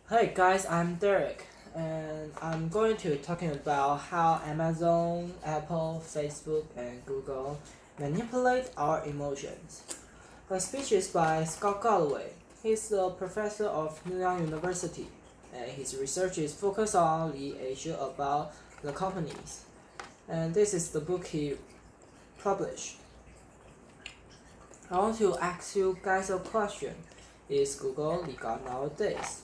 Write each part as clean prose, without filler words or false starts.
Hey guys, I'm Derek, and I'm going to talking about how Amazon, Apple, Facebook, and Google manipulate our emotions. The speech is by Scott Galloway. He's a professor of New York University, and his research is focused on the issue about the companies. And this is the book he published. I want to ask you guys a question. Is Google the god nowadays?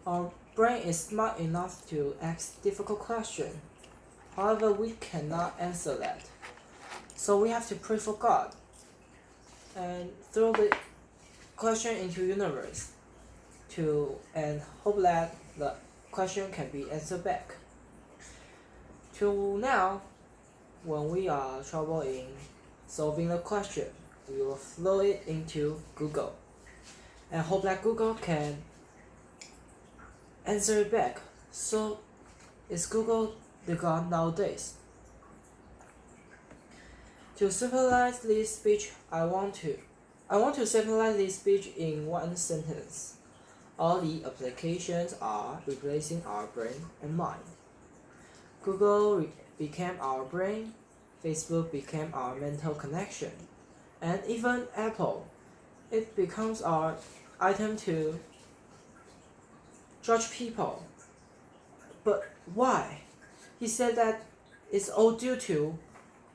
Our brain is smart enough to ask difficult questions. However, we cannot answer that. So we have to pray for God and throw the question into universe and hope that the question can be answered back. Till now, when we are trouble in solving the question, we will throw it into Google and hope that Google can answer it back. So, is Google the god nowadays? To symbolize this speech, I want to symbolize this speech in one sentence. All the applications are replacing our brain and mind. Google became our brain, Facebook became our mental connection, and even Apple, it becomes our item to judge people. But why? He said that it's all due to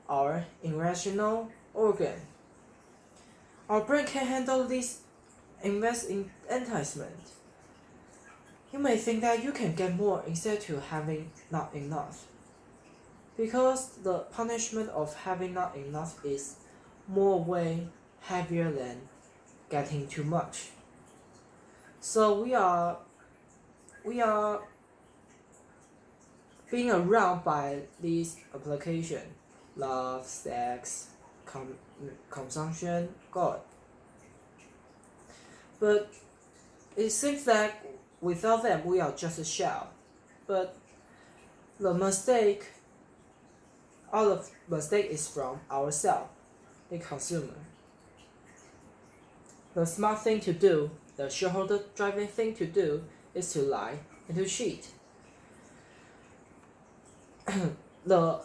our irrational organ. Our brain can handle this enticement. You may think that you can get more instead to having not enough. Because the punishment of having not enough is more way heavier than getting too much. So we are being around by these application, love, sex, consumption, God. But it seems that without them we are just a shell. But the mistake, all of mistake is from ourselves, the consumer. The smart thing to do, the shareholder driving thing to do, is to lie and to cheat.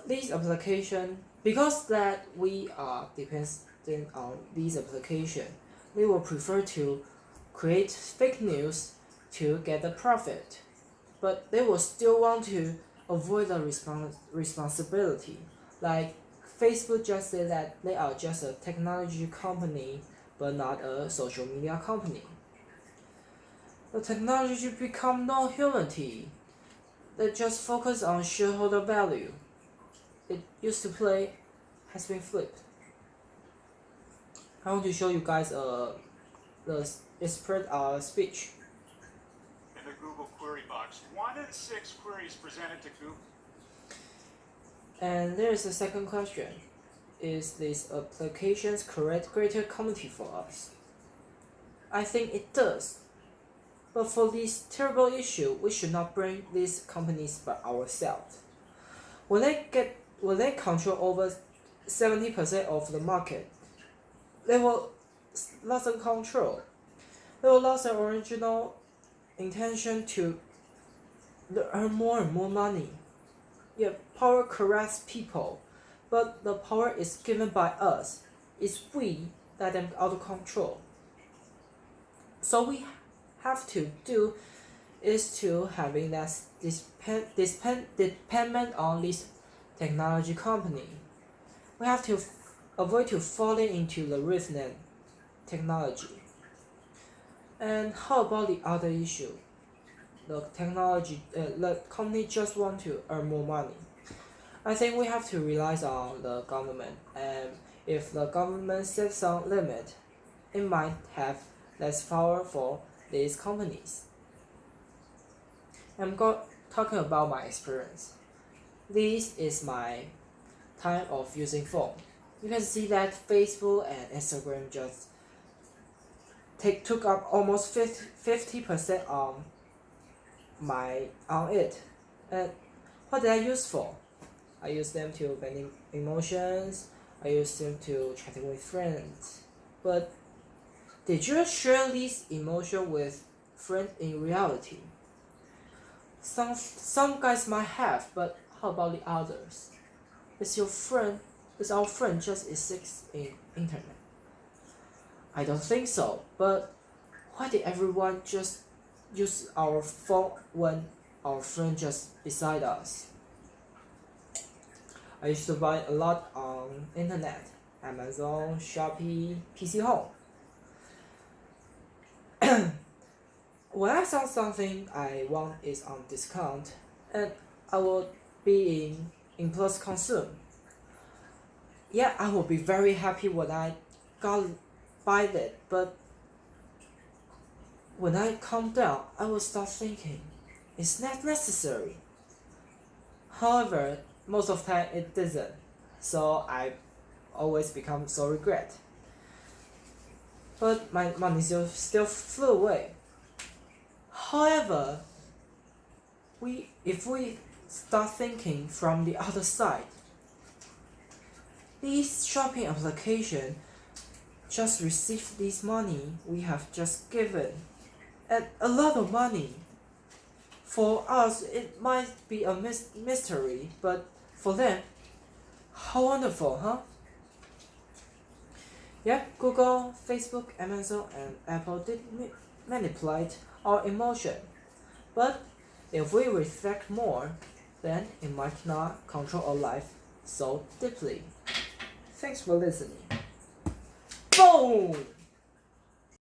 These application, because that we are dependent on these application, we will prefer to create fake news to get the profit, but they will still want to avoid the responsibility. Like Facebook just said that they are just a technology company, but not a social media company. The technology become no humanity. They just focus on shareholder value. It used to play has been flipped. I want to show you guys the expert speech. In the Google query box, 1 in 6 queries presented to Google. And there is a second question. Is this applications create greater community for us? I think it does. But for this terrible issue, we should not bring these companies by ourselves. When they control over 70% of the market, they will lose control. They will lose their original intention to earn more and more money. Yeah, power corrupts people, but the power is given by us. It's we that them out of control. So we have to do is to having that dependent on this technology company. We have to avoid to falling into the resonant technology. And how about the other issue? The company just want to earn more money. I think we have to rely on the government, and if the government sets some limit, it might have less power for these companies. I'm talking about my experience. This is my time of using phone. You can see that Facebook and Instagram just took up almost 50% on it. And what did I use for? I use them to vending emotions. I use them to chatting with friends. But did you share this emotion with friend in reality. Some guys might have, but how about the others? Is our friend just exists in internet? I don't think so, but why did everyone just use our phone when our friend just beside us? I used to buy a lot on internet, Amazon, Shopee, PC Home. When I saw something I want is on discount, and I will be in impulse consume. Yeah, I will be very happy when I buy it, but when I calm down, I will start thinking, is that necessary? However, most of the time it doesn't, so I always become so regret. But my money still flew away. However, if we start thinking from the other side, these shopping applications just received this money we have just given, and a lot of money. For us, it might be a mystery, but for them, how wonderful, huh? Yeah, Google, Facebook, Amazon, and Apple did manipulate our emotion, but if we reflect more, then it might not control our life so deeply. Thanks for listening. Boom!